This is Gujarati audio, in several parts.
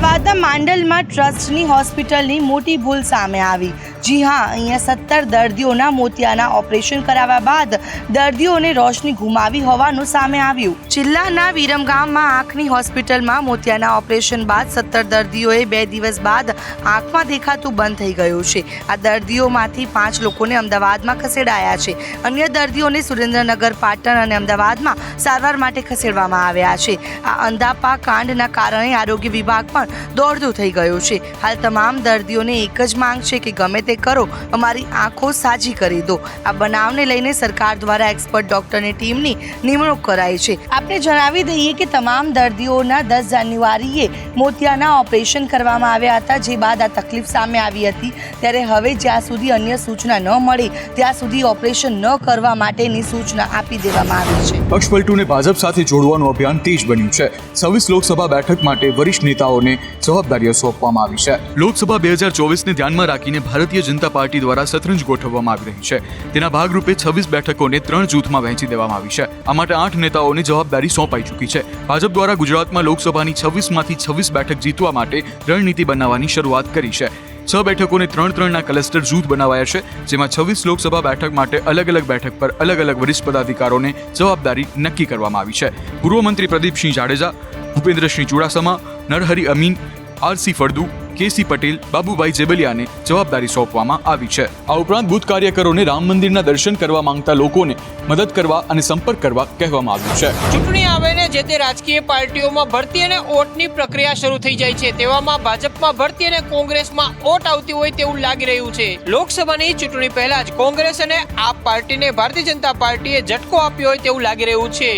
અમદાવાદના માંડલમાં ટ્રસ્ટની હોસ્પિટલની મોટી ભૂલ સામે આવી। જી હા, અહીંયા 17 દર્દીઓના મોતિયાના ઓપરેશન કરાવ્યા બાદ દર્દીઓને રોશની ગુમાવી હોવાનું સામે આવ્યું। જિલ્લાના વિરમગામમાં આંખની હોસ્પિટલમાં મોતિયાના ઓપરેશન બાદ 17 દર્દીઓએ 2 દિવસ બાદ આંખમાં દેખાતું બંધ થઈ ગયું છે। આ દર્દીઓમાંથી 5 લોકોને અમદાવાદમાં ખસેડાયા છે। અન્ય દર્દીઓને સુરેન્દ્રનગર, પાટણ અને અમદાવાદમાં સારવાર માટે ખસેડવામાં આવ્યા છે। આ અંધાપા કાંડના કારણે આરોગ્ય વિભાગ પણ દોડતું થઈ ગયું છે। હાલ તમામ દર્દીઓને એક જ માંગ છે કે ગમે તે કરો, અમારી આંખો સાજી કરી દો। આ બનાવને લઈને સરકાર દ્વારા એક્સપર્ટ ડોક્ટરની ટીમની નિમણૂક કરાઈ છે। આપણે જણાવી દઈએ કે તમામ દર્દીઓના 10 જાન્યુઆરીએ મોતિયાના ઓપરેશન કરવામાં આવ્યા હતા, જે બાદ આ તકલીફ સામે આવી હતી। ત્યારે હવે જ્યાં સુધી અન્ય સૂચના ન મળે ત્યાં સુધી ઓપરેશન ન કરવા માટેની સૂચના આપી દેવામાં આવી છે। પક્ષપલટુને ભાજપ સાથે જોડવાનું અભિયાન તેજ બન્યું છે। 26 લોકસભા બેઠક માટે વરિષ્ઠ નેતાઓને જવાબદારીઓ સોંપવામાં આવી છે। લોકસભા 2024ને ધ્યાનમાં રાખીને ભારતીય જનતા પાર્ટી દ્વારા શતરંજ ગોઠવવામાં આવી રહી છે। તેના ભાગરૂપે 26 બેઠકોને 3 જૂથમાં વહેંચી દેવામાં આવી છે। આ માટે 8 નેતાઓને જવાબદારી સોંપાઈ ચૂકી છે। ભાજપ દ્વારા ગુજરાતમાં લોકસભાની 26માંથી 26 બેઠક જીતવા માટે રણનીતિ બનાવવાની શરૂઆત કરી છે। 6 બેઠકોને 3-3ના ક્લસ્ટર જૂથ બનાવાયા છે, જેમાં 26 લોકસભા બેઠક માટે અલગ અલગ બેઠક પર અલગ અલગ વરિષ્ઠ પદાધિકારીઓને જવાબદારી નક્કી કરવામાં આવી છે। પૂર્વ મંત્રી પ્રદીપસિંહ જાડેજા, ભૂપેન્દ્રસિંહ ચુડાસમા, નરહરી અમીન, આરસી ફળદુ, કેસી પટેલ, બાબુભાઈ જેબલિયાને જવાબદારી સોંપવામાં આવી છે। આ ઉપરાંત બૂથ કાર્યકરોને રામ મંદિરના દર્શન કરવા માંગતા લોકોને મદદ કરવા અને સંપર્ક કરવા કહેવામાં આવ્યું છે। ચૂંટણી આવે ને જે તે રાજકીય પાર્ટીઓમાં ભરતી અને ઓટની પ્રક્રિયા શરૂ થઈ જાય છે। તેવામાં ભાજપમાં ભરતી અને કોંગ્રેસમાં ઓટ આવતી હોય તેવું લાગી રહ્યું છે। લોકસભાની ચૂંટણી પહેલા જ કોંગ્રેસ અને આપ પાર્ટીને ભારતીય જનતા પાર્ટીએ ઝટકો આપ્યો હોય તેવું લાગી રહ્યું છે।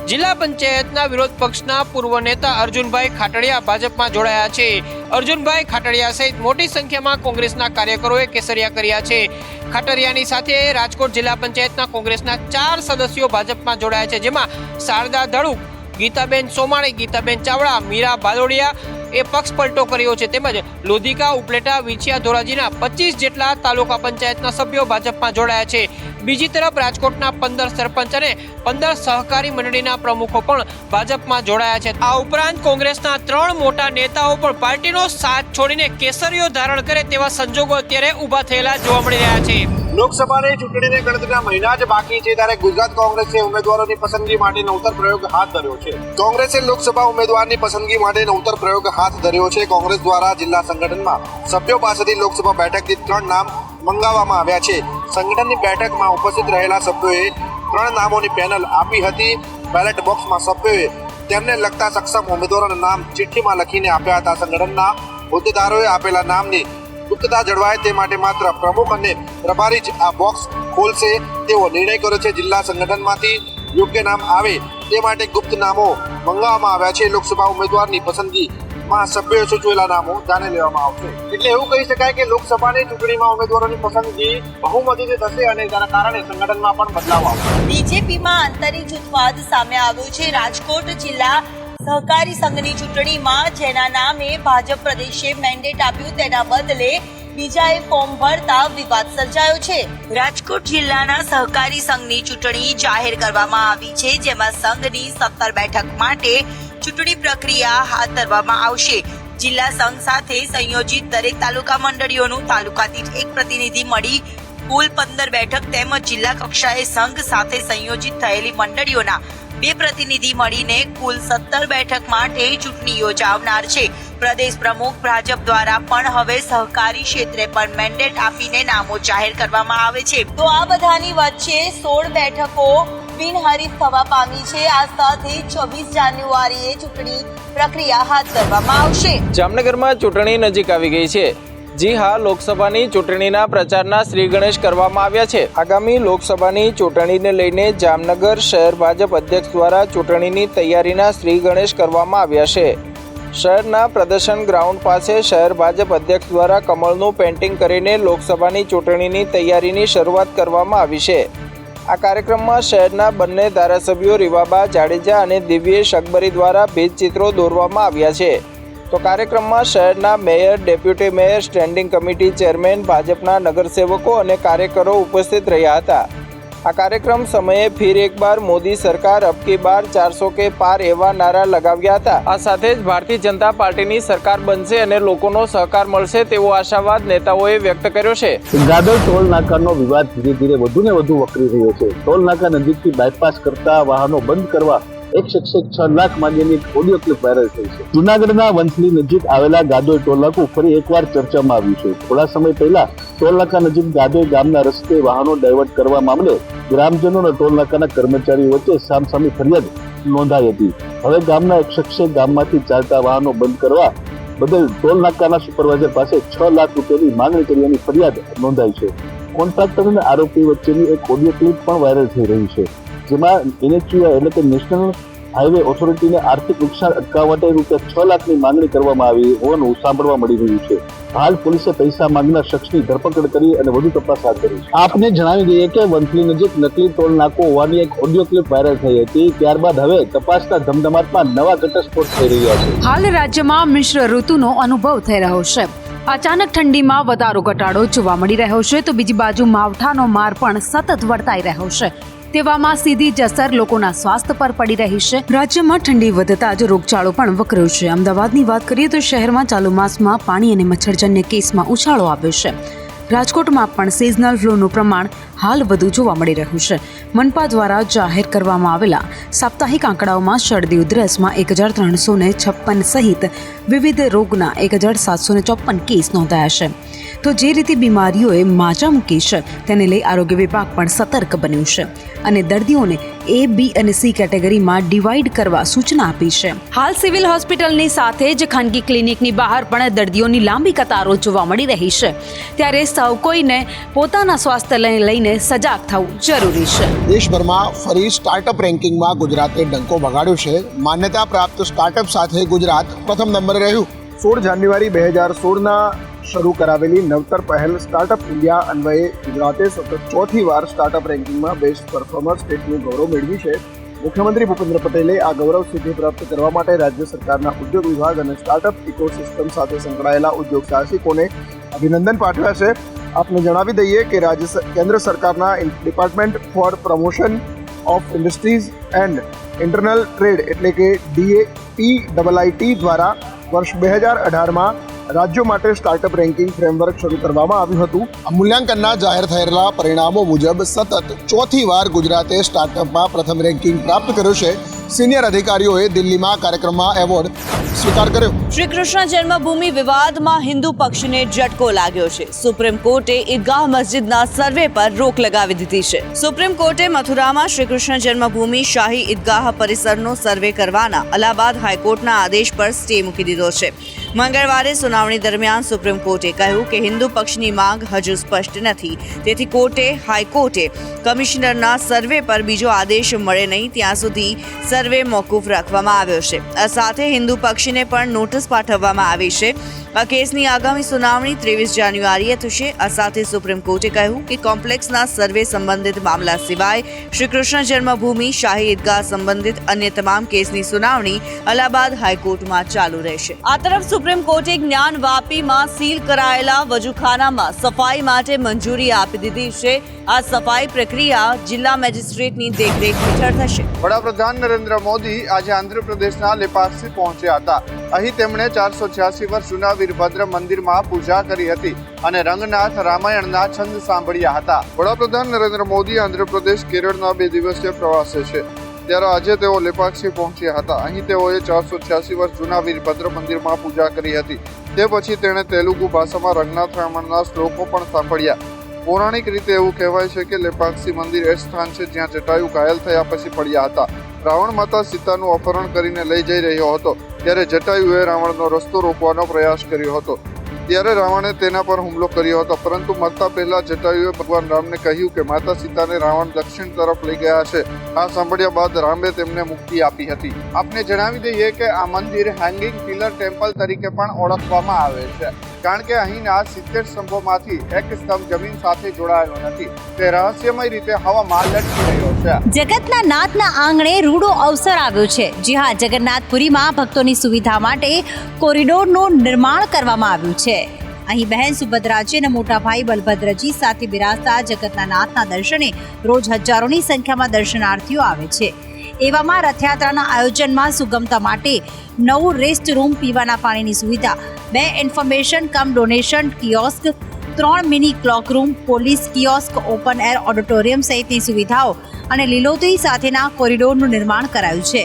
જિલ્લા પંચાયતના વિરોધ પક્ષના પૂર્વ નેતા અર્જુનભાઈ ખાટડિયા ભાજપમાં જોડાયા છે। અર્જુનભાઈ ખાટડિયા સહિત મોટી સંખ્યામાં કોંગ્રેસના કાર્યકરોએ કેસરિયા કર્યા છે। ખાટડિયાની સાથે રાજકોટ જિલ્લા પંચાયતના કોંગ્રેસના 4 સદસ્યો ભાજપમાં જોડાયા છે, જેમાં શારદા ધડુક, ગીતાબેન સોમાણી, ગીતાબેન ચાવડા, મીરા ભાદોડિયા એ પક્ષ પલટો કર્યો છે। તેમજ લોધિકા, ઉપલેટા, વિછિયા, ધોરાજીના 25 જેટલા તાલુકા પંચાયતના સભ્યો ભાજપમાં જોડાયા છે। બીજી તરફ રાજકોટના 15 સરપંચ અને 15 સહકારી મંડળીના પ્રમુખો પણ ભાજપમાં જોડાયા છે। આ ઉપરાંત કોંગ્રેસના 3 મોટા નેતાઓ પણ પાર્ટીનો સાથ છોડીને કેસરીઓ ધારણ કરે તેવા સંજોગો અત્યારે ઊભા થયેલા જોવા મળી રહ્યા છે। લોકસભાની ચૂંટણીને ગણતરીના મહિના જ બાકી છે ત્યારે ગુજરાત કોંગ્રેસે ઉમેદવારોની પસંદગી માટે નવતર પ્રયોગ હાથ ધર્યો છે। કોંગ્રેસે લોકસભા ઉમેદવારની પસંદગી માટે નવતર પ્રયોગ હાથ ધર્યો છે। કોંગ્રેસ દ્વારા જિલ્લા સંગઠનમાં સભ્યો પાસેથી લોકસભા બેઠકથી 3 નામ મંગાવવામાં આવ્યા છે। સંગઠનની બેઠકમાં ઉપસ્થિત રહેલા સભ્યોએ 3 નામોની પેનલ આપી હતી। બેલેટ બોક્સમાં સભ્યોએ તેમને લગતા સક્ષમ ઉમેદવારોના નામ ચિઠ્ઠીમાં લખીને આપ્યા હતા। સંગઠનના હોદ્દેદારોએ આપેલા નામની ગુપ્તતા જળવાય તે માટે માત્ર પ્રમુખ અને પ્રભારી જ આ બોક્સ ખોલશે તેવો નિર્ણય કર્યો છે। જિલ્લા સંગઠનમાંથી યોગ્ય નામ આવે તે માટે ગુપ્ત નામો મંગાવવામાં આવ્યા છે। લોકસભા ઉમેદવારની પસંદગીમાં સભ્યોએ સૂચવેલા નામો જાણી લેવામાં આવશે। એટલે એવું કહી શકાય કે લોકસભાની ચૂંટણીમાં ઉમેદવારોની પસંદગી બહુમતીથી થશે અને તેના કારણે સંગઠનમાં પણ બદલાવ આવશે। બીજેપીમાં આંતરિક જૂથવાદ સામે આવ્યો છે। રાજકોટ જિલ્લા સહકારી સંઘની ચૂંટણીમાં જેના નામે ભાજપ પ્રદેશે મેન્ડેટ આપ્યું તેના બદલે બીજાએ ફોર્મ ભરતા વિવાદ સર્જાયો છે। રાજકોટ જિલ્લાના સહકારી સંઘની ચૂંટણી જાહેર કરવામાં આવી છે, જેમાં સંઘની 17 બેઠક માટે ચૂંટણી પ્રક્રિયા હાથ ધરવામાં આવશે। જિલ્લા સંઘ સાથે સંયોજિત દરેક તાલુકા મંડળીઓનું તાલુકા દીઠ 1 પ્રતિનિધિ મળી કુલ 15 બેઠક તેમજ જિલ્લા કક્ષાએ સંઘ સાથે સંયોજિત થયેલી મંડળીઓના 2 પ્રતિનિધિ મળીને કુલ 17 બેઠક માટે ચૂંટણી યોજાવનાર છે। પ્રદેશ પ્રમુખ ભાજપ દ્વારા પણ હવે સહકારી ક્ષેત્રે પણ મેન્ડેટ આપીને નામો જાહેર કરવામાં આવે છે। તો આ બધાની વચ્ચે 16 બેઠકો બિનહરીફ થવા પામી છે। આ સાથે 26 જાન્યુઆરીએ ચૂંટણી પ્રક્રિયા હાથ ધરવામાં આવશે। જામનગરમાં ચૂંટણી નજીક આવી ગઈ છે। જી હા, લોકસભાની ચૂંટણીના પ્રચારના શ્રી ગણેશ કરવામાં આવ્યા છે। આગામી લોકસભાની ચૂંટણીને લઈને જામનગર શહેર ભાજપ અધ્યક્ષ દ્વારા ચૂંટણીની તૈયારીના શ્રી ગણેશ કરવામાં આવ્યા છે। શહેરના પ્રદર્શન ગ્રાઉન્ડ પાસે શહેર ભાજપ અધ્યક્ષ દ્વારા કમળનું પેઇન્ટિંગ કરીને લોકસભાની ચૂંટણીની તૈયારીની શરૂઆત કરવામાં આવી છે। આ કાર્યક્રમમાં શહેરના બંને ધારાસભ્યો રીવાબા જાડેજા અને દિવ્યેશ અકબરી દ્વારા ભીંતચિત્રો દોરવામાં આવ્યા છે। તો કાર્યક્રમમાં શહેરના mayor, deputy mayor, standing committee chairman, ભાજપના નગરસેવકો અને કાર્યકરો ઉપસ્થિત રહ્યા હતા। આ કાર્યક્રમ સમયે ફિર એક બાર મોદી સરકાર અબ की बार 400 के पार એવા નારા લગાવ્યા હતા। આ સાથે જ ભારતીય જનતા પાર્ટીની સરકાર બનશે અને લોકોનો સહકાર મળશે તેવો આશાવાદ નેતાઓએ વ્યક્ત કર્યો છે। ગાદોઈ ટોલ નાકાનો વિવાદ ધીરે ધીરે વધુ ને વધુ વકરી રહ્યો છે। ટોલ નાકા નજીકથી બાયપાસ કરતા વાહનો બંધ કરવા એક શખ્સે 6 લાખ માંગીની ઓડિયો ક્લિપ વાયરલ થઈ છે। જૂનાગઢના વંથલી નજીક આવેલા ગાદોઈ ટોલ નાકું ફરી એકવાર ચર્ચામાં આવ્યું છે। થોડા સમય પહેલા ટોલ નાકા નજીક ગાદોઈ ગામના રસ્તે વાહનો ડાયવર્ટ કરવા મામલે ગ્રામજનો અને ટોલ નાકાના કર્મચારીઓ વચ્ચે સામસામી ફરિયાદ નોંધાઈ હતી। હવે ગામના એક શખ્સે ગામમાંથી ચાલતા વાહનો બંધ કરવા બદલ ટોલ નાકાના સુપરવાઇઝર પાસે 6 લાખ રૂપિયાની માંગણી કરવાની ફરિયાદ નોંધાઈ છે। કોન્ટ્રાક્ટર અને આરોપી વચ્ચેની એક ઓડિયો ક્લિપ પણ વાયરલ થઈ રહી છે, જેમાં NHAI એટલે કે નેશનલ હાઈવે ઓથોરિટીને આર્થિક નુકસાન અટકાવવા માટે રૂપિયા 6 લાખની માંગણી કરવામાં આવી હોવાનું સાંભળવા મળી રહ્યું છે। હાલ પોલીસે પૈસા માંગનાર શખ્સની ધરપકડ કરી અને વધુ તપાસ હાથ ધરી છે। આપને જણાવી દઈએ કે વંથલી નજીક નકલી ટોલ નાકો હોવાની એક ઓડિયો ક્લિપ વાયરલ થઈ હતી। ત્યારબાદ હવે તપાસના ધમધમાટમાં નવા ઘટસ્ફોટ થઈ રહ્યા છે। હાલ રાજ્યમાં મિશ્ર ઋતુનો અનુભવ થઈ રહ્યો છે। અચાનક ઠંડીમાં વધારો ઘટાડો જોવા મળી રહ્યો છે, તો બીજી બાજુ માવઠાનો માર પણ સતત વર્તાઈ રહ્યો છે। તેવામાં સીધી જ અસર લોકોના સ્વાસ્થ્ય પર પડી રહી છે। રાજ્યમાં ઠંડી વધતા જ રોગચાળો પણ વકર્યો છે। અમદાવાદની વાત કરીએ તો શહેરમાં ચાલુ માસમાં પાણી અને મચ્છરજન્ય કેસમાં ઉછાળો આવ્યો છે। રાજકોટમાં પણ સિઝનલ ફ્લૂનું પ્રમાણ હાલ વધુ જોવા મળી રહ્યું છે। મનપા દ્વારા જાહેર કરવામાં આવેલા સાપ્તાહિક આંકડાઓમાં શરદી ઉધરસમાં 1356 સહિત વિવિધ રોગના 1754 કેસ નોંધાયા છે। તો જે રીતે બીમારીઓએ માચા મૂકી છે તેને લઈ આરોગ્ય વિભાગ પણ સતર્ક બન્યું છે અને દર્દીઓને A, B અને C કેટેગરીમાં ડિવાઈડ કરવા સૂચના આપી છે। હાલ સિવિલ હોસ્પિટલની સાથે જ ખાનગી ક્લિનિકની બહાર પણ દર્દીઓની લાંબી કતારો જોવા મળી રહી છે। ત્યારે સૌ કોઈને પોતાના સ્વાસ્થ્યને લઈને સજાગ થવું જરૂરી છે। દેશભરમાં ફરી સ્ટાર્ટઅપ રેન્કિંગમાં ગુજરાતે ડંકો વગાડ્યો છે। માન્યતા પ્રાપ્ત સ્ટાર્ટઅપ સાથે ગુજરાત પ્રથમ નંબરે રહ્યું। 16 જાન્યુઆરી 2016ના શરૂ કરાવેલી નવતર પહેલ સ્ટાર્ટઅપ ઇન્ડિયા અન્વયે ગુજરાતે સતત ચોથી વાર સ્ટાર્ટઅપ રેન્કિંગમાં બેસ્ટ પરફોર્મર સ્ટેટનું ગૌરવ મેળવ્યું છે। મુખ્યમંત્રી ભૂપેન્દ્ર પટેલે આ ગૌરવ સિદ્ધિ પ્રાપ્ત કરવા માટે રાજ્ય સરકારના ઉદ્યોગ વિભાગ અને સ્ટાર્ટઅપ ઇકોસિસ્ટમ સાથે સંકળાયેલા ઉદ્યોગ સાહસિકોને અભિનંદન પાઠવ્યા છે। આપને જણાવી દઈએ કે કેન્દ્ર સરકારના department four promotion of industries and internal trade એટલે કે DAPIIT દ્વારા વર્ષ 2018માં રાજ્યો માટે સ્ટાર્ટઅપ રેન્કિંગ ફ્રેમવર્ક શરૂ કરવામાં આવ્યું હતું। આ મૂલ્યાંકનના જાહેર થયેલા પરિણામો મુજબ સતત ચોથી વાર ગુજરાતે સ્ટાર્ટઅપમાં પ્રથમ રેન્કિંગ પ્રાપ્ત કર્યું છે। સિનિયર અધિકારીઓએ દિલ્હીમાં કાર્યક્રમમાં એવોર્ડ સ્વીકાર કર્યો। શ્રી કૃષ્ણ જન્મભૂમિ વિવાદમાં હિન્દુ પક્ષને ઝટકો લાગ્યો છે। સુપ્રીમ કોર્ટે ઈદગાહ મસ્જિદના સર્વે પર રોક લગાવી દીધી છે। સુપ્રીમ કોર્ટે મથુરામાં શ્રી કૃષ્ણ જન્મભૂમિ શાહી ઈદગાહ પરિસરનો સર્વે કરવાના અલ્હાબાદ હાઈકોર્ટના આદેશ પર સ્ટે મૂકી દીધો છે। મંગળવારે સુનાવણી દરમિયાન સુપ્રીમ કોર્ટે કહ્યું કે હિન્દુ પક્ષની માંગ હજુ સ્પષ્ટ નથી, તેથી હાઈકોર્ટે કમિશનરના સર્વે પર બીજો આદેશ મળે નહીં ત્યાં સુધી સર્વે મોકૂફ રાખવામાં આવ્યો છે। આ સાથે હિન્દુ પક્ષને પણ નોટિસ પાઠવવામાં આવી છે। આ કેસની આગામી સુનાવણી 23 જાન્યુઆરીએ થશે। આ સાથે સુપ્રીમ કોર્ટે કહ્યું કે કોમ્પ્લેક્સના સર્વે સંબંધિત મામલા સિવાય શ્રી કૃષ્ણ જન્મભૂમિ શાહી ઈદગાહ સંબંધિત અન્ય તમામ કેસની સુનાવણી અલ્હાબાદ હાઈકોર્ટમાં ચાલુ રહેશે। આ તરફ સુપ્રીમ કોર્ટે જ્ઞાન વાપીમાં સીલ કરાયેલા વજૂખાનામાં સફાઈ માટે મંજૂરી આપી દીધી છે। આ સફાઈ પ્રક્રિયા જિલ્લા મેજિસ્ટ્રેટની દેખરેખ હેઠળ થશે। વડાપ્રધાન નરેન્દ્ર મોદી આજે આંધ્રપ્રદેશના લેપાક્ષી પહોંચ્યા હતા। અહીં તેમણે 486 વર્ષ જૂના વીરભદ્ર મંદિરમાં પૂજા કરી હતી અને રંગનાથ રામાયણના છંદ સાંભળ્યા હતા। વડાપ્રધાન નરેન્દ્ર મોદી આંધ્રપ્રદેશ કેરળના 2 દિવસીય પ્રવાસે છે, ત્યારે આજે તેઓ લેપાક્ષી પહોંચ્યા હતા। અહીં તેઓએ 486 વર્ષ જૂના વીરભદ્ર મંદિરમાં પૂજા કરી હતી। તે પછી તેણે તેલુગુ ભાષામાં રંગનાથ રામાયણના શ્લોકો પણ સાંભળ્યા। પૌરાણિક રીતે એવું કહેવાય છે કે લેપાક્ષી મંદિર એ સ્થાન છે જ્યાં જટાયુ ઘાયલ થયા પછી પડ્યા હતા। રાવણ માતા સીતાનું અપહરણ કરીને લઈ જઈ રહ્યો હતો ત્યારે જટાયુએ રાવણનો રસ્તો રોકવાનો પ્રયાસ કર્યો હતો। ત્યારે રાવણે તેના પર હુમલો કર્યો હતો, પરંતુ મરતા પહેલા જટાયુએ ભગવાન રામને કહ્યું કે માતા સીતાને રાવણ દક્ષિણ તરફ લઈ ગયા છે। આ સાંભળ્યા બાદ રામે તેમને મુક્તિ આપી હતી। આપને જણાવી દઈએ કે આ મંદિર હેંગિંગ પિલર ટેમ્પલ તરીકે પણ ઓળખવામાં આવે છે, કારણ કે અહીંના 70 સ્તંભોમાંથી એક સ્તંભ જમીન સાથે જોડાયેલો નથી। તે રહસ્યમય રીતે હવામાં લટકી રહ્યો છે। જગતના નાથના આંગણે રૂડો અવસર આવ્યો છે। જી હા, જગન્નાથપુરીમાં ભક્તોની સુવિધા માટે કોરિડોરનું નિર્માણ કરવામાં આવ્યું છે। અહીં બહેન સુભદ્રાજી અને મોટા ભાઈ બલભદ્રજી સાથે બિરાજતા જગતના નાથના દર્શને રોજ હજારોની સંખ્યામાં દર્શનાર્થીઓ આવે છે. એવામાં રથયાત્રાના આયોજનમાં સુગમતા માટે નવું રેસ્ટ રૂમ, પીવાના પાણીની સુવિધા, 2 information cum donation kiosk, 3 mini cloak room, police kiosk, open air auditorium સહિતની સુવિધાઓ અને લીલોતરી સાથેના કોરિડોરનું નિર્માણ કરાયું છે.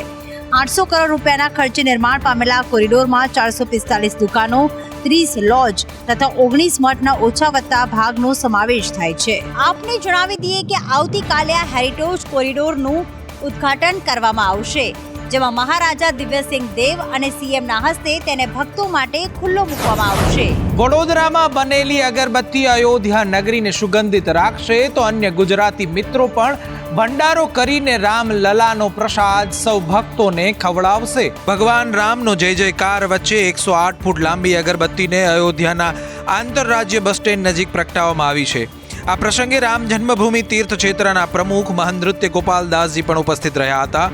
800 કરોડ રૂપિયાના ખર્ચે નિર્માણ પામેલા કોરિડોરમાં 445 દુકાનો, 30 લોજ તથા 19 મઠના ઓછા વત્તા ભાગનો સમાવેશ થાય છે. આપને જણાવી દઈએ કે આવતીકાલે આ હેરિટેજ કોરિડોરનું ઉદ્ઘાટન કરવામાં આવશે, જેમાં મહારાજા દિવ્યસિંહ દેવ અને સીએમના હસ્તે તેને ભક્તો માટે ખુલ્લો મૂકવામાં આવશે. વડોદરામાં બનેલી અગરબત્તી અયોધ્યા નગરીને સુગંધિત રાખશે તો અન્ય ગુજરાતી મિત્રો પણ ભંડારો કરીને રામલલાનો પ્રસાદ સૌ ભક્તોને ખવડાવશે. ભગવાન રામનો જય જયકાર વચ્ચે 108 ફૂટ લાંબી અગરબત્તીને અયોધ્યાના આંતરરાજ્ય બસ સ્ટેન્ડ નજીક પ્રગટાવવામાં આવી છે. આ પ્રસંગે રામ જન્મભૂમિ તીર્થ ક્ષેત્રના પ્રમુખ મહંત નૃત્ય ગોપાલદાસજી પણ ઉપસ્થિત રહ્યા હતા.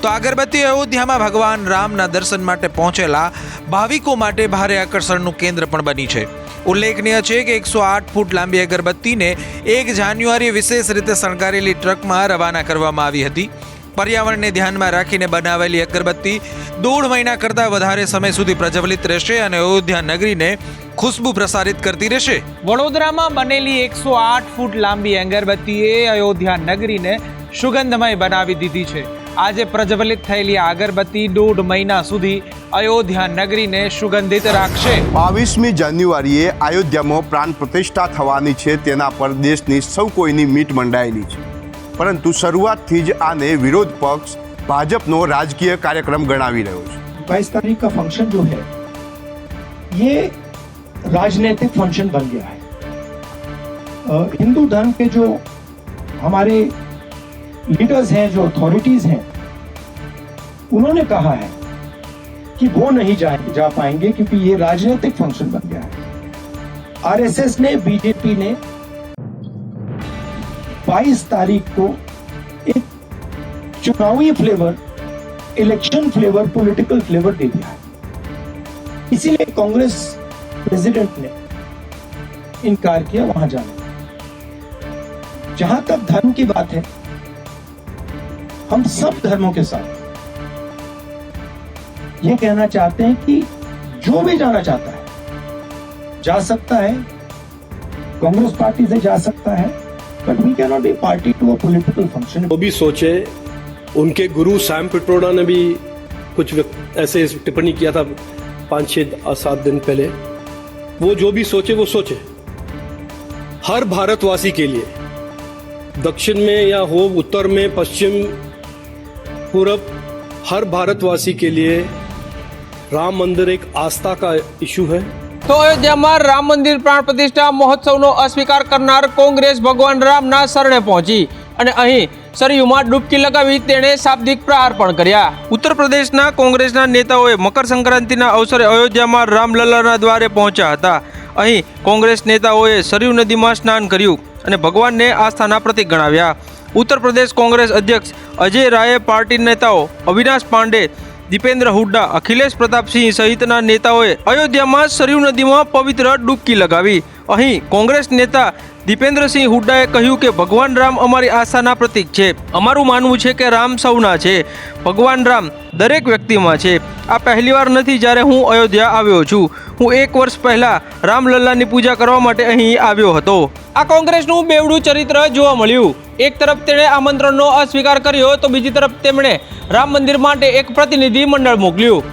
તો અગરબત્તી અયોધ્યામાં ભગવાન રામના દર્શન માટે પહોંચેલા ભાવિકો માટે ભારે આકર્ષણનું કેન્દ્ર પણ બની છે. ઉલ્લેખનીય છે કે 108 ફૂટ લાંબી અગરબત્તીને 1 જાન્યુઆરીએ વિશેષ રીતે શણગારેલી ટ્રકમાં રવાના કરવામાં આવી હતી. પર્યાવરણને ધ્યાનમાં રાખીને બનાવેલી અગરબત્તી 1.5 મહિના કરતાં વધારે સમય સુધી પ્રજ્વલિત રહેશે અને અયોધ્યા નગરીને ખુશ્બુ પ્રસારિત કરતી રહેશે. વડોદરામાં બનેલી 108 ફૂટ લાંબી અગરબત્તીએ અયોધ્યા નગરીને સુગંધમય બનાવી દીધી છે. આજે પ્રજ્વલિત થયેલી આ અગરબત્તી 1.5 મહિના સુધી અયોધ્યા નગરીને સુગંધિત રાખશે. 22મી જાન્યુઆરીએ અયોધ્યામાં પ્રાણ પ્રતિષ્ઠા થવાની છે. તેના પર દેશની સૌ કોઈની મીટ મંડાયેલી છે, પરંતુ શરૂઆતથી જ આને વિરોધ પક્ષ ભાજપનો રાજકીય કાર્યક્રમ ગણાવી રહ્યો છે. 22 तारीख का फंक्शन जो है ये राजनीतिक फंक्शन बन गया है. हिंदू धर्म के जो हमारे लीडर्स हैं, जो अथॉरिटीज हैं, उन्होंने कहा है कि वो नहीं जा पाएंगे क्योंकि ये राजनीतिक फंक्शन बन गया है. आरएसएस ने, बीजेपी ने 22 तारीख को एक चुनावी flavour, election flavour, political flavour दे दिया है. इसीलिए कांग्रेस प्रेसिडेंट ने इनकार किया वहां जाने. जहां तक धर्म की बात है, हम सब धर्मों के साथ ये कहना चाहते हैं कि जो भी जाना चाहता है जा सकता है, कांग्रेस पार्टी से जा सकता है, but we can not be party to a political function. वो भी सोचे. उनके गुरु सैम पिट्रोडा ने भी कुछ ऐसे टिप्पणी किया था 5-6-7 दिन पहले. वो जो भी सोचे वो सोचे. हर भारतवासी के लिए, दक्षिण में या हो उत्तर में, पश्चिम, पूरब, हर भारतवासी के लिए राम मंदिर एक आस्था का इशू है. તો અયોધ્યામાં રામ મંદિર પ્રાણ પ્રતિષ્ઠા મહોત્સવનો અસ્વીકાર કરનાર કોંગ્રેસ ભગવાન રામના શરણે પહોંચી અને અહીં સરયુમાં ડૂબકી લગાવી તેણે શાબ્દિક પ્રહાર પણ કર્યા. ઉત્તર પ્રદેશના કોંગ્રેસના નેતાઓએ મકર સંક્રાંતિના અવસરે અયોધ્યામાં રામલલ્લાના દ્વારે પહોંચ્યા હતા. અહીં કોંગ્રેસ નેતાઓએ સરયુ નદીમાં સ્નાન કર્યું અને ભગવાનને આસ્થાના પ્રતીક ગણાવ્યા. ઉત્તર પ્રદેશ કોંગ્રેસ અધ્યક્ષ અજય રાયે પાર્ટી નેતાઓ અવિનાશ પાંડે, દીપેન્દ્ર હુડ્ડા, અખિલેશ પ્રતાપસિંહ સહિતના નેતાઓએ અયોધ્યામાં સરયુ નદીમાં પવિત્ર ડૂબકી લગાવી. અહીં કોંગ્રેસ નેતા દીપેન્દ્રસિંહ હુડ્ડાએ કહ્યું કે ભગવાન રામ અમારી આસ્થાના પ્રતીક છે. અમારું માનવું છે કે રામ સૌના છે. ભગવાન રામ દરેક વ્યક્તિમાં છે. આ પહેલીવાર નથી જ્યારે હું અયોધ્યા આવ્યો છું. હું 1 વર્ષ પહેલા રામલલ્લાની પૂજા કરવા માટે અહીં આવ્યો હતો. આ કોંગ્રેસનું બેવડું ચરિત્ર જોવા મળ્યું. એક તરફ તેણે આમંત્રણનો અસ્વીકાર કર્યો તો બીજી તરફ તેમણે રામ મંદિર માટે એક પ્રતિનિધિ મંડળ મોકલ્યું.